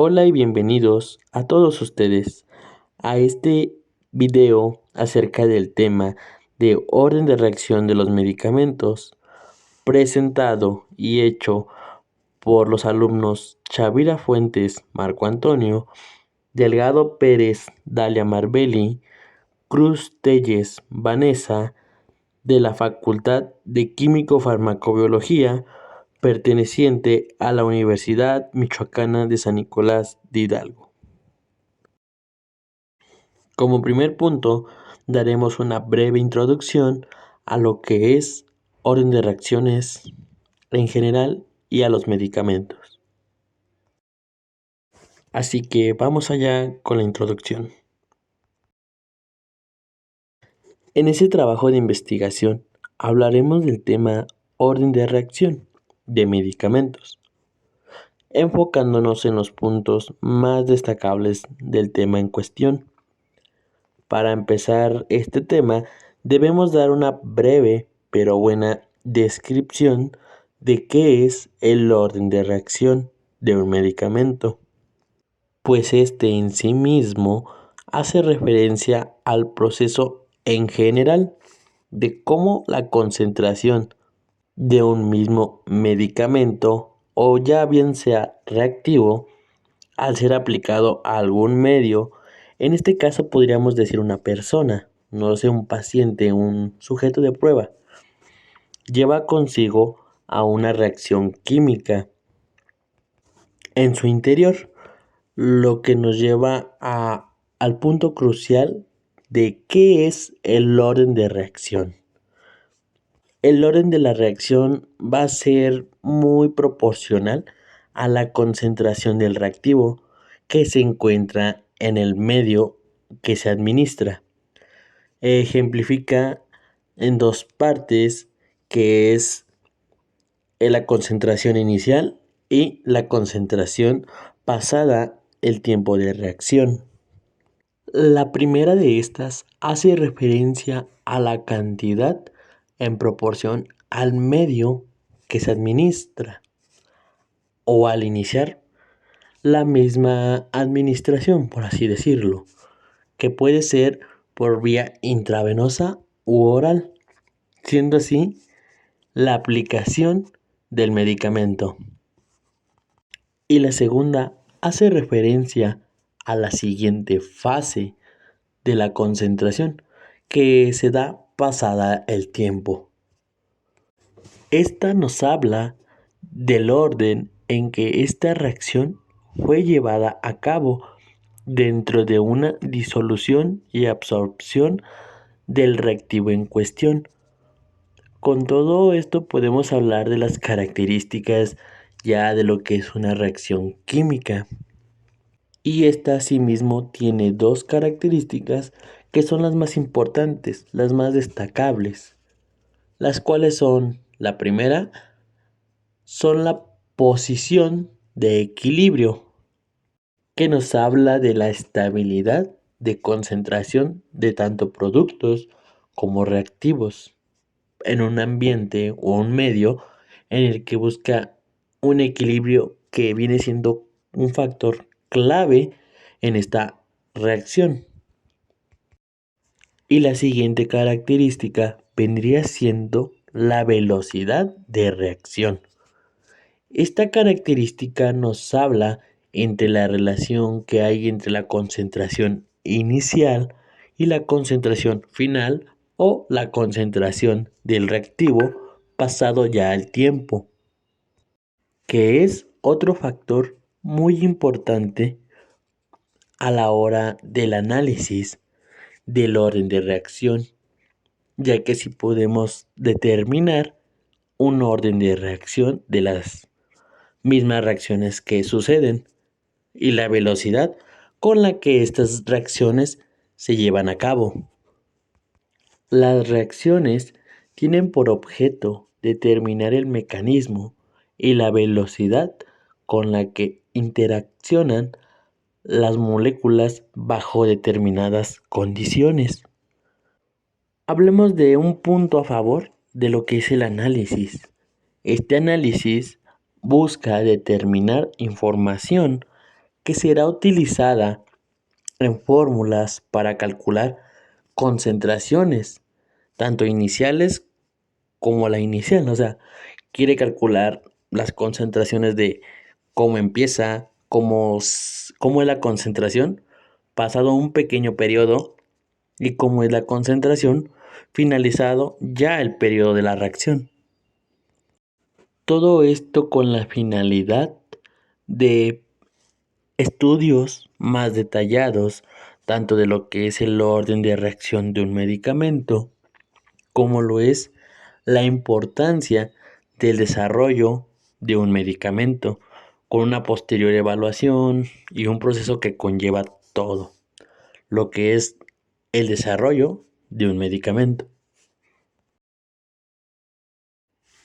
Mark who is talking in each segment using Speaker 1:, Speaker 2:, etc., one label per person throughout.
Speaker 1: Hola y bienvenidos a todos ustedes a este video acerca del tema de orden de reacción de los medicamentos, presentado y hecho por los alumnos Chavira Fuentes, Marco Antonio, Delgado Pérez, Dalia Marbelli, Cruz Telles, Vanessa, de la Facultad de Químico-Farmacobiología, perteneciente a la Universidad Michoacana de San Nicolás de Hidalgo. Como primer punto, daremos una breve introducción a lo que es orden de reacciones en general y a los medicamentos. Así que vamos allá con la introducción. En ese trabajo de investigación hablaremos del tema orden de reacción de medicamentos, enfocándonos en los puntos más destacables del tema en cuestión. Para empezar este tema, debemos dar una breve pero buena descripción de qué es el orden de reacción de un medicamento, pues este en sí mismo hace referencia al proceso en general de cómo la concentración de un mismo medicamento, o ya bien sea reactivo, al ser aplicado a algún medio, en este caso podríamos decir una persona, no sé, un paciente, un sujeto de prueba, lleva consigo a una reacción química en su interior, lo que nos lleva al punto crucial de qué es el orden de reacción. El orden de la reacción va a ser muy proporcional a la concentración del reactivo que se encuentra en el medio que se administra. Ejemplifica en dos partes, que es la concentración inicial y la concentración pasada el tiempo de reacción. La primera de estas hace referencia a la cantidad en proporción al medio que se administra, o al iniciar la misma administración, por así decirlo, que puede ser por vía intravenosa u oral, siendo así la aplicación del medicamento. Y la segunda hace referencia a la siguiente fase de la concentración, que se da pasada el tiempo. Esta nos habla del orden en que esta reacción fue llevada a cabo dentro de una disolución y absorción del reactivo en cuestión. Con todo esto podemos hablar de las características ya de lo que es una reacción química. Y esta asimismo tiene dos características que son las más importantes, las más destacables, las cuales son, la primera, son la posición de equilibrio, que nos habla de la estabilidad de concentración de tanto productos como reactivos en un ambiente o un medio en el que busca un equilibrio que viene siendo un factor clave en esta reacción. Y la siguiente característica vendría siendo la velocidad de reacción. Esta característica nos habla entre la relación que hay entre la concentración inicial y la concentración final, o la concentración del reactivo pasado ya el tiempo, que es otro factor muy importante a la hora del análisis del orden de reacción, ya que si podemos determinar un orden de reacción de las mismas reacciones que suceden y la velocidad con la que estas reacciones se llevan a cabo. Las reacciones tienen por objeto determinar el mecanismo y la velocidad con la que interaccionan las moléculas bajo determinadas condiciones. Hablemos de un punto a favor de lo que es el análisis. Este análisis busca determinar información que será utilizada en fórmulas para calcular concentraciones, tanto iniciales como la inicial. O sea, quiere calcular las concentraciones de cómo empieza, cómo es la concentración pasado un pequeño periodo y cómo es la concentración finalizado ya el periodo de la reacción. Todo esto con la finalidad de estudios más detallados, tanto de lo que es el orden de reacción de un medicamento, como lo es la importancia del desarrollo de un medicamento, con una posterior evaluación y un proceso que conlleva todo lo que es el desarrollo de un medicamento.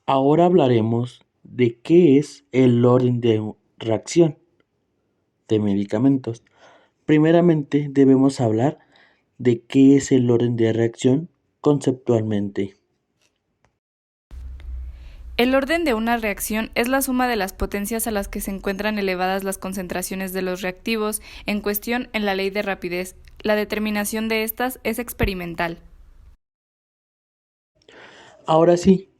Speaker 1: Ahora hablaremos de qué es el orden de reacción de medicamentos. Primeramente debemos hablar de qué es el orden de reacción conceptualmente.
Speaker 2: El orden de una reacción es la suma de las potencias a las que se encuentran elevadas las concentraciones de los reactivos en cuestión en la ley de rapidez. La determinación de estas es experimental.
Speaker 1: Ahora sí,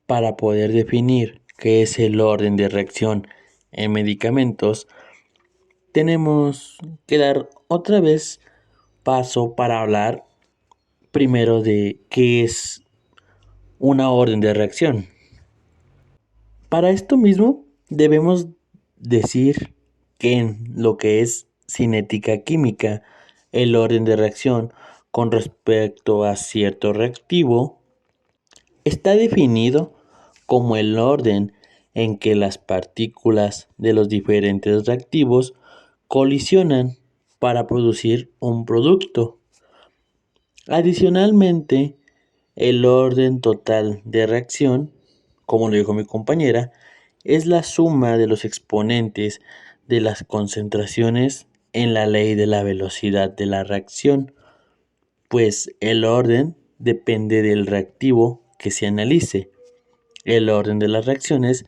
Speaker 1: para poder definir qué es el orden de reacción en medicamentos, tenemos que dar otra vez paso para hablar primero de qué es una orden de reacción. Para esto mismo debemos decir que en lo que es cinética química, el orden de reacción con respecto a cierto reactivo está definido como el orden en que las partículas de los diferentes reactivos colisionan para producir un producto. Adicionalmente, el orden total de reacción, como lo dijo mi compañera, es la suma de los exponentes de las concentraciones en la ley de la velocidad de la reacción, pues el orden depende del reactivo que se analice. El orden de las reacciones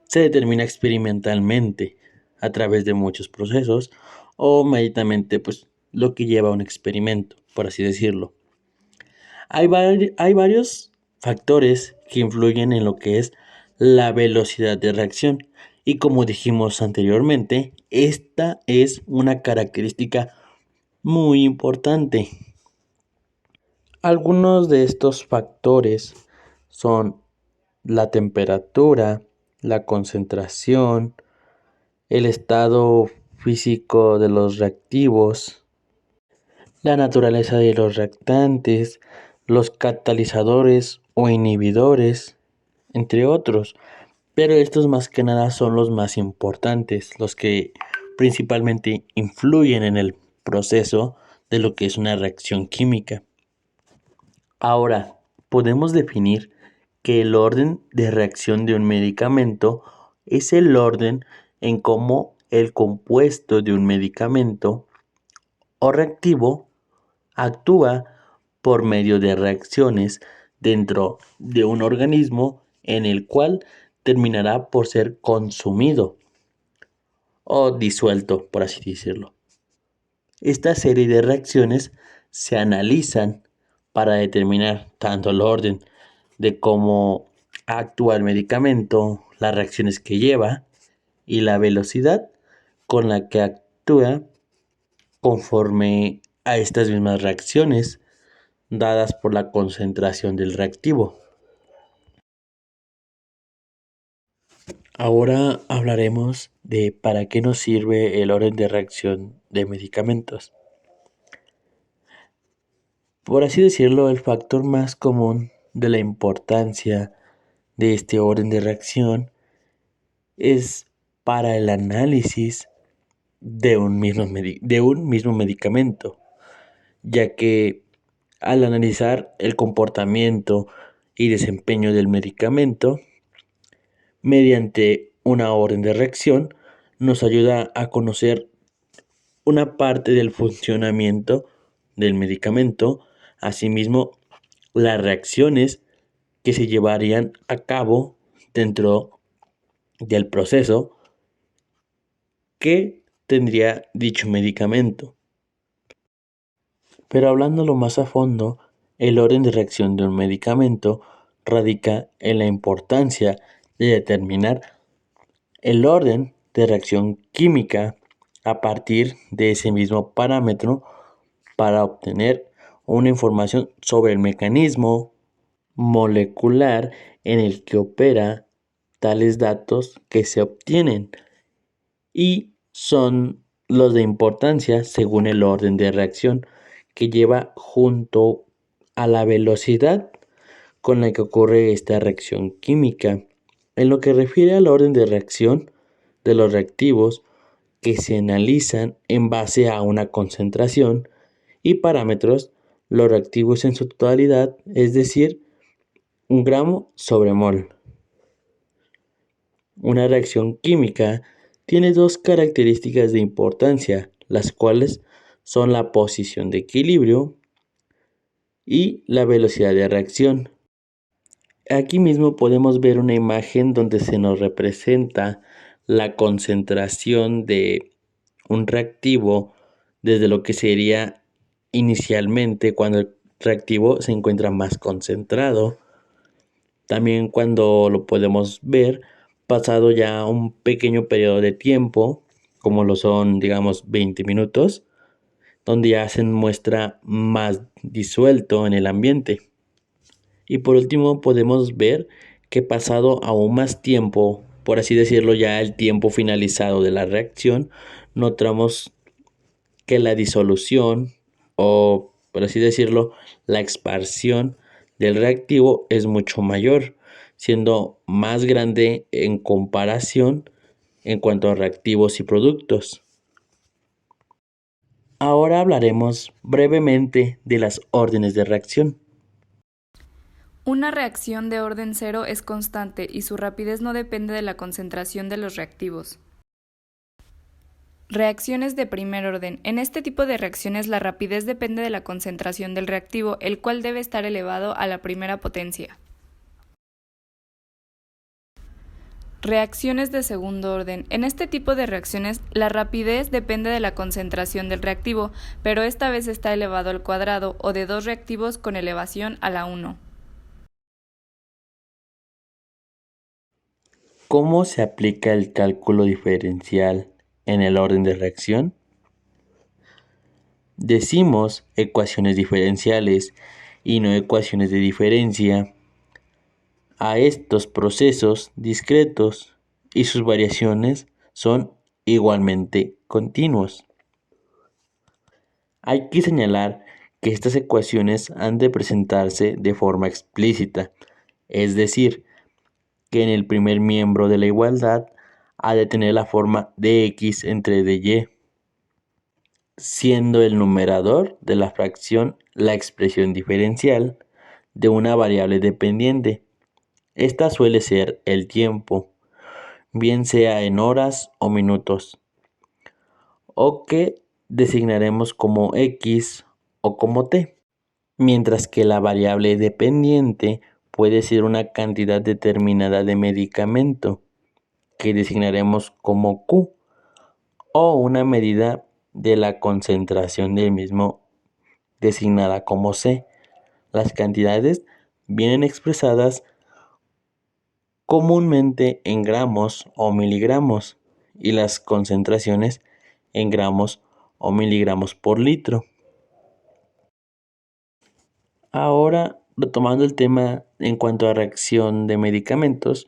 Speaker 1: se determina experimentalmente a través de muchos procesos o médicamente pues lo que lleva a un experimento, por así decirlo. Hay varios factores que influyen en lo que es la velocidad de reacción y como dijimos anteriormente, esta es una característica muy importante. Algunos de estos factores son la temperatura, la concentración, el estado físico de los reactivos, la naturaleza de los reactantes, los catalizadores o inhibidores, entre otros. Pero estos más que nada son los más importantes, los que principalmente influyen en el proceso de lo que es una reacción química. Ahora, podemos definir que el orden de reacción de un medicamento es el orden en cómo el compuesto de un medicamento o reactivo actúa por medio de reacciones dentro de un organismo en el cual terminará por ser consumido o disuelto, por así decirlo. Esta serie de reacciones se analizan para determinar tanto el orden de cómo actúa el medicamento, las reacciones que lleva y la velocidad con la que actúa conforme a estas mismas reacciones dadas por la concentración del reactivo. Ahora hablaremos de para qué nos sirve el orden de reacción de medicamentos. Por así decirlo, el factor más común de la importancia de este orden de reacción es para el análisis de un mismo medicamento, ya que al analizar el comportamiento y desempeño del medicamento mediante una orden de reacción, nos ayuda a conocer una parte del funcionamiento del medicamento, asimismo las reacciones que se llevarían a cabo dentro del proceso que tendría dicho medicamento. Pero hablándolo más a fondo, el orden de reacción de un medicamento radica en la importancia de determinar el orden de reacción química a partir de ese mismo parámetro para obtener una información sobre el mecanismo molecular en el que opera tales datos que se obtienen y son los de importancia según el orden de reacción que lleva junto a la velocidad con la que ocurre esta reacción química. En lo que refiere al orden de reacción de los reactivos que se analizan en base a una concentración y parámetros, los reactivos en su totalidad, es decir, 1 gramo sobre mol. Una reacción química tiene dos características de importancia, las cuales son la posición de equilibrio y la velocidad de reacción. Aquí mismo podemos ver una imagen donde se nos representa la concentración de un reactivo desde lo que sería inicialmente cuando el reactivo se encuentra más concentrado. También cuando lo podemos ver pasado ya un pequeño periodo de tiempo, como lo son, digamos, 20 minutos, donde ya se muestra más disuelto en el ambiente. Y por último podemos ver que pasado aún más tiempo, por así decirlo, ya el tiempo finalizado de la reacción, notamos que la disolución o, por así decirlo, la expansión del reactivo es mucho mayor, siendo más grande en comparación en cuanto a reactivos y productos. Ahora hablaremos brevemente de las órdenes de reacción.
Speaker 2: Una reacción de orden cero es constante y su rapidez no depende de la concentración de los reactivos. Reacciones de primer orden. En este tipo de reacciones la rapidez depende de la concentración del reactivo, el cual debe estar elevado a la primera potencia. Reacciones de segundo orden. En este tipo de reacciones la rapidez depende de la concentración del reactivo, pero esta vez está elevado al cuadrado o de dos reactivos con elevación a la 1.
Speaker 1: ¿Cómo se aplica el cálculo diferencial en el orden de reacción? Decimos ecuaciones diferenciales y no ecuaciones de diferencia a estos procesos discretos y sus variaciones son igualmente continuos. Hay que señalar que estas ecuaciones han de presentarse de forma explícita, es decir, que en el primer miembro de la igualdad ha de tener la forma de x entre dy, siendo el numerador de la fracción la expresión diferencial de una variable dependiente. Esta suele ser el tiempo, bien sea en horas o minutos, o que designaremos como x o como t, mientras que la variable dependiente puede ser una cantidad determinada de medicamento, que designaremos como q, o una medida de la concentración del mismo designada como C. Las cantidades vienen expresadas comúnmente en gramos o miligramos y las concentraciones en gramos o miligramos por litro. Ahora, retomando el tema en cuanto a reacción de medicamentos,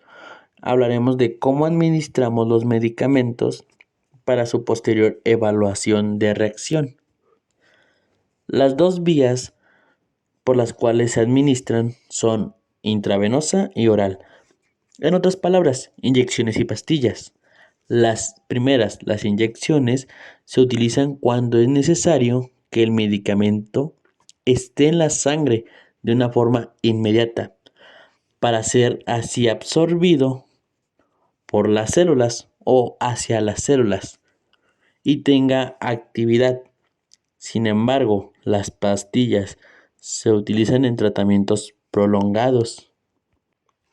Speaker 1: hablaremos de cómo administramos los medicamentos para su posterior evaluación de reacción. Las dos vías por las cuales se administran son intravenosa y oral. En otras palabras, inyecciones y pastillas. Las primeras, las inyecciones, se utilizan cuando es necesario que el medicamento esté en la sangre de una forma inmediata para ser así absorbido por las células o hacia las células y tenga actividad. Sin embargo, las pastillas se utilizan en tratamientos prolongados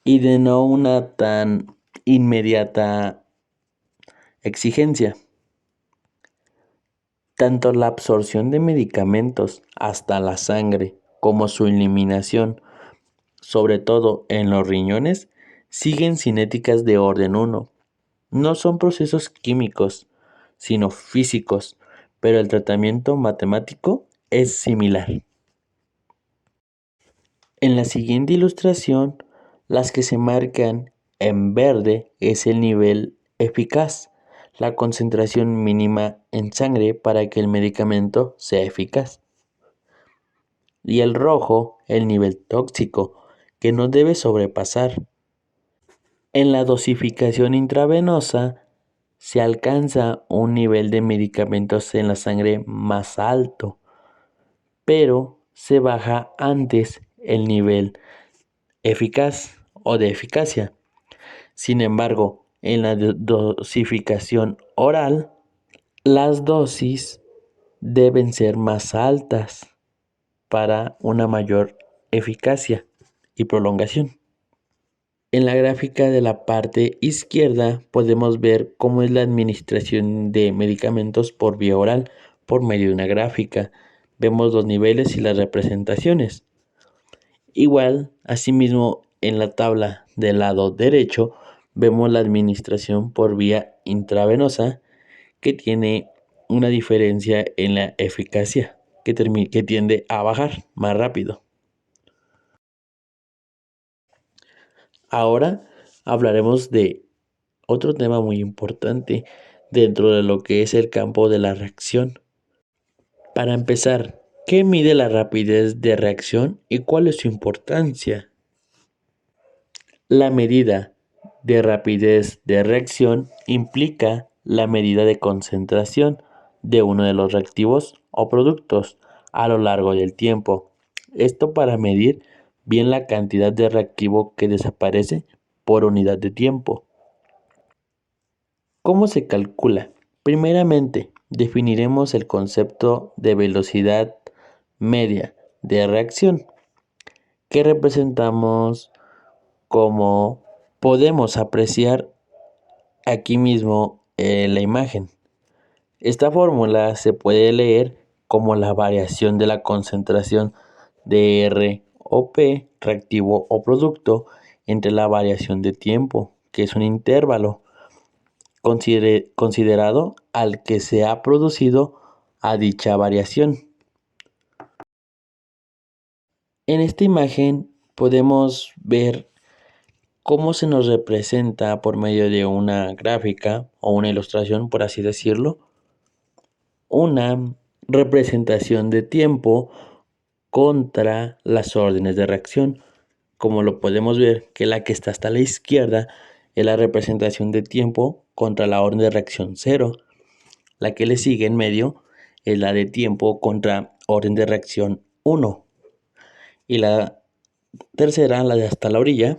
Speaker 1: y de no una tan inmediata exigencia. Tanto la absorción de medicamentos hasta la sangre como su eliminación, sobre todo en los riñones, siguen cinéticas de orden 1. No son procesos químicos, sino físicos, pero el tratamiento matemático es similar. En la siguiente ilustración, las que se marcan en verde es el nivel eficaz, la concentración mínima en sangre para que el medicamento sea eficaz. Y el rojo, el nivel tóxico, que no debe sobrepasar. En la dosificación intravenosa se alcanza un nivel de medicamentos en la sangre más alto, pero se baja antes el nivel eficaz o de eficacia. Sin embargo, en la dosificación oral, las dosis deben ser más altas para una mayor eficacia y prolongación. En la gráfica de la parte izquierda podemos ver cómo es la administración de medicamentos por vía oral por medio de una gráfica. Vemos los niveles y las representaciones. Igual, asimismo, en la tabla del lado derecho vemos la administración por vía intravenosa que tiene una diferencia en la eficacia que tiende a bajar más rápido. Ahora hablaremos de otro tema muy importante dentro de lo que es el campo de la reacción. Para empezar, ¿qué mide la rapidez de reacción y cuál es su importancia? La medida de rapidez de reacción implica la medida de concentración de uno de los reactivos o productos a lo largo del tiempo. Esto para medir bien la cantidad de reactivo que desaparece por unidad de tiempo. ¿Cómo se calcula? Primeramente, definiremos el concepto de velocidad media de reacción, que representamos como podemos apreciar aquí mismo en la imagen. Esta fórmula se puede leer como la variación de la concentración de R o P, reactivo o producto, entre la variación de tiempo, que es un intervalo considerado al que se ha producido a dicha variación. En esta imagen podemos ver cómo se nos representa por medio de una gráfica o una ilustración, por así decirlo, una representación de tiempo contra las órdenes de reacción. Como lo podemos ver, que la que está hasta la izquierda es la representación de tiempo contra la orden de reacción 0. La que le sigue en medio es la de tiempo contra orden de reacción 1. Y la tercera, la de hasta la orilla,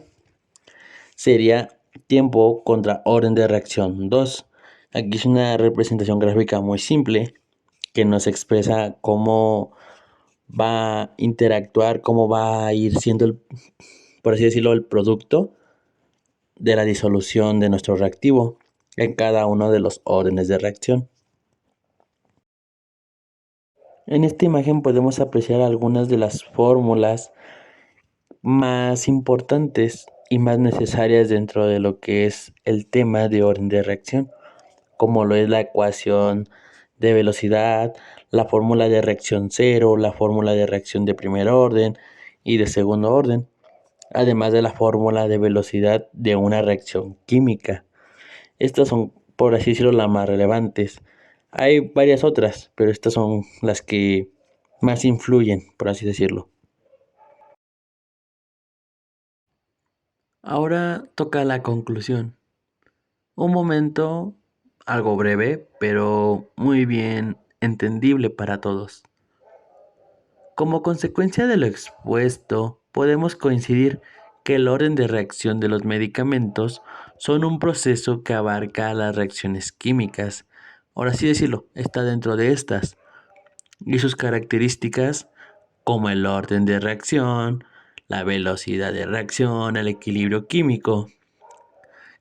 Speaker 1: sería tiempo contra orden de reacción 2. Aquí es una representación gráfica muy simple que nos expresa cómo va a interactuar, cómo va a ir siendo, por así decirlo, el producto de la disolución de nuestro reactivo en cada uno de los órdenes de reacción. En esta imagen podemos apreciar algunas de las fórmulas más importantes y más necesarias dentro de lo que es el tema de orden de reacción, como lo es la ecuación de velocidad, la fórmula de reacción 0, la fórmula de reacción de primer orden y de segundo orden, además de la fórmula de velocidad de una reacción química. Estas son, por así decirlo, las más relevantes. Hay varias otras, pero estas son las que más influyen, por así decirlo. Ahora toca la conclusión. Un momento algo breve, pero muy bien entendible para todos. Como consecuencia de lo expuesto, podemos coincidir que el orden de reacción de los medicamentos son un proceso que abarca las reacciones químicas. Por así decirlo, está dentro de estas. Y sus características, como el orden de reacción, la velocidad de reacción, el equilibrio químico,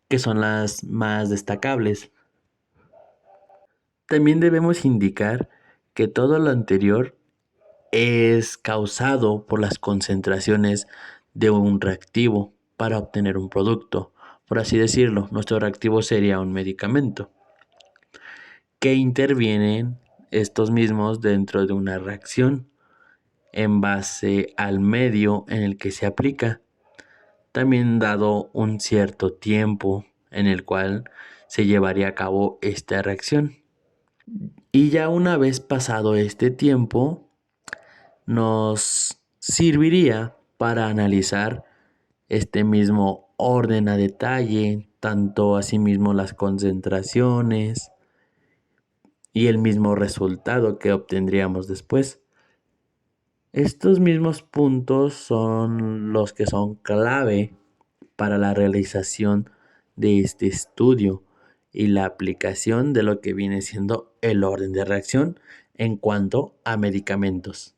Speaker 1: que son las más destacables. También debemos indicar que todo lo anterior es causado por las concentraciones de un reactivo para obtener un producto. Por así decirlo, nuestro reactivo sería un medicamento que intervienen estos mismos dentro de una reacción en base al medio en el que se aplica, también dado un cierto tiempo en el cual se llevaría a cabo esta reacción. Y ya una vez pasado este tiempo, nos serviría para analizar este mismo orden a detalle, tanto asimismo las concentraciones y el mismo resultado que obtendríamos después. Estos mismos puntos son los que son clave para la realización de este estudio y la aplicación de lo que viene siendo el orden de reacción en cuanto a medicamentos.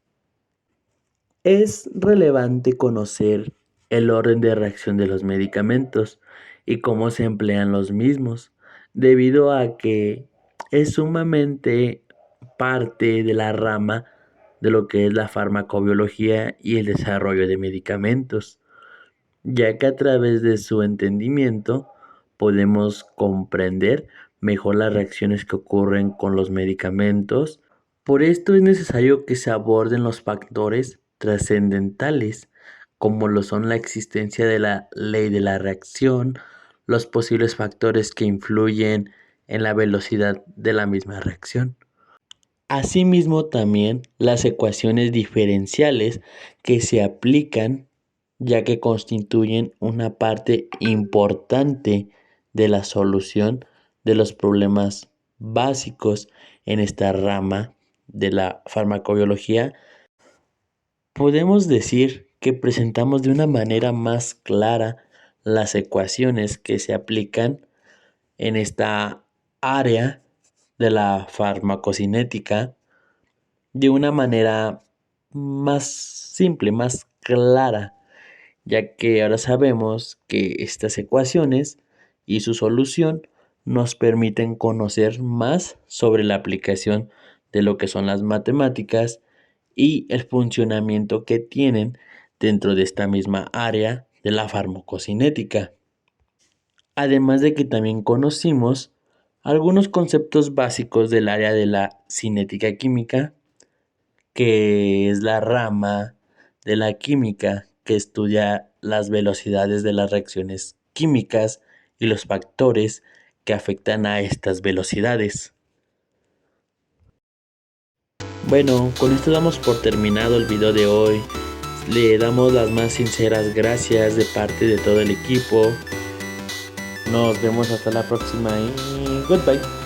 Speaker 1: Es relevante conocer el orden de reacción de los medicamentos y cómo se emplean los mismos, debido a que es sumamente parte de la rama de lo que es la farmacobiología y el desarrollo de medicamentos, ya que a través de su entendimiento podemos comprender mejor las reacciones que ocurren con los medicamentos. Por esto es necesario que se aborden los factores trascendentales, como lo son la existencia de la ley de la reacción, los posibles factores que influyen en la velocidad de la misma reacción. Asimismo, también las ecuaciones diferenciales que se aplican, ya que constituyen una parte importante de la solución de los problemas básicos en esta rama de la farmacobiología. Podemos decir que presentamos de una manera más clara las ecuaciones que se aplican en esta área de la farmacocinética de una manera más simple, más clara, ya que ahora sabemos que estas ecuaciones y su solución nos permiten conocer más sobre la aplicación de lo que son las matemáticas y el funcionamiento que tienen dentro de esta misma área de la farmacocinética. Además de que también conocimos algunos conceptos básicos del área de la cinética química, que es la rama de la química que estudia las velocidades de las reacciones químicas y los factores que afectan a estas velocidades. Bueno, con esto damos por terminado el video de hoy. Le damos las más sinceras gracias de parte de todo el equipo. Nos vemos hasta la próxima y goodbye.